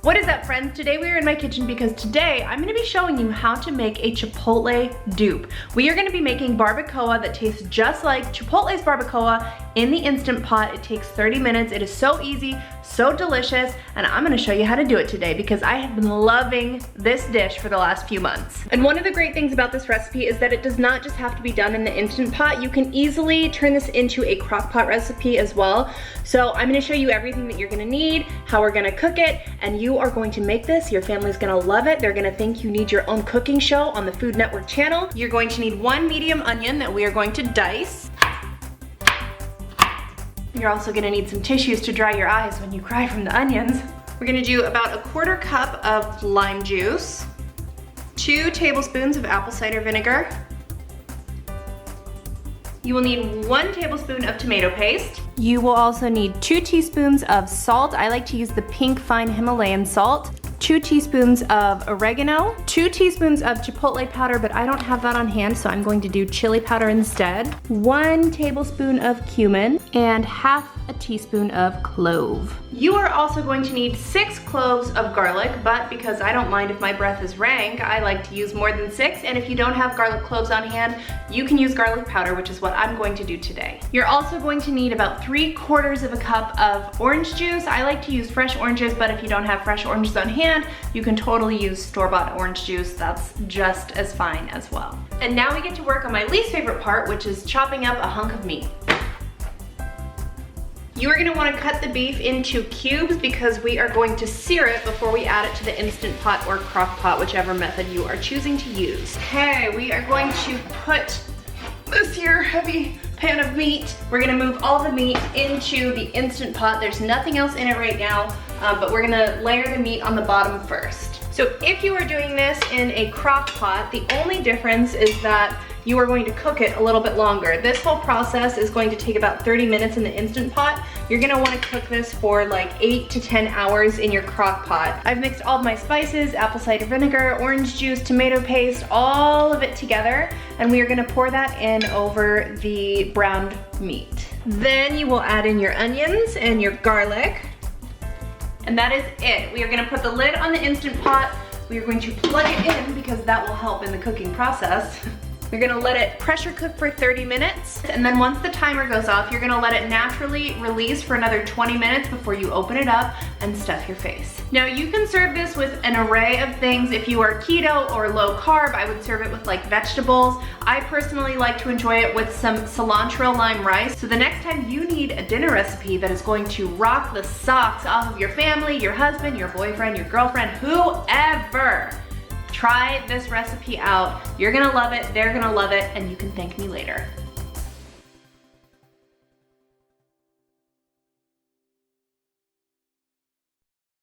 What is up, friends? Today we are in my kitchen because today I'm gonna be showing you how to make a Chipotle dupe. We are gonna be making barbacoa that tastes just like Chipotle's barbacoa in the Instant Pot. It takes 30 minutes. It is so easy, so delicious, and I'm gonna show you how to do it today because I have been loving this dish for the last few months. And one of the great things about this recipe is that it does not just have to be done in the Instant Pot. You can easily turn this into a crock pot recipe as well. So I'm gonna show you everything that you're gonna need, how we're gonna cook it, and you are going to make this. Your family's gonna love it. They're gonna think you need your own cooking show on the Food Network channel. You're going to need 1 medium onion that we are going to dice. You're also gonna need some tissues to dry your eyes when you cry from the onions. We're gonna do about 1/4 cup of lime juice, 2 tablespoons of apple cider vinegar. You will need 1 tablespoon of tomato paste. You will also need 2 teaspoons of salt. I like to use the pink fine Himalayan salt. 2 teaspoons of oregano, 2 teaspoons of chipotle powder, but I don't have that on hand, so I'm going to do chili powder instead. 1 tablespoon of cumin, and 1/2 teaspoon of clove. You are also going to need 6 cloves of garlic, but because I don't mind if my breath is rank, I like to use more than 6, and if you don't have garlic cloves on hand, you can use garlic powder, which is what I'm going to do today. You're also going to need about 3/4 cup of orange juice. I like to use fresh oranges, but if you don't have fresh oranges on hand, you can totally use store-bought orange juice. That's just as fine as well. And now we get to work on my least favorite part, which is chopping up a hunk of meat. You are gonna wanna cut the beef into cubes because we are going to sear it before we add it to the Instant Pot or crock pot, whichever method you are choosing to use. Okay, we are going to put this here heavy pan of meat. We're gonna move all the meat into the Instant Pot. There's nothing else in it right now, but we're gonna layer the meat on the bottom first. So if you are doing this in a crock pot, the only difference is that you are going to cook it a little bit longer. This whole process is going to take about 30 minutes in the Instant Pot. You're gonna wanna cook this for like 8 to 10 hours in your crock pot. I've mixed all of my spices, apple cider vinegar, orange juice, tomato paste, all of it together, and we are gonna pour that in over the browned meat. Then you will add in your onions and your garlic, and that is it. We are gonna put the lid on the Instant Pot. We are going to plug it in because that will help in the cooking process. You're gonna let it pressure cook for 30 minutes, and then once the timer goes off, you're gonna let it naturally release for another 20 minutes before you open it up and stuff your face. Now you can serve this with an array of things. If you are keto or low carb, I would serve it with like vegetables. I personally like to enjoy it with some cilantro lime rice. So the next time you need a dinner recipe that is going to rock the socks off of your family, your husband, your boyfriend, your girlfriend, whoever, try this recipe out. You're gonna love it, they're gonna love it, and you can thank me later.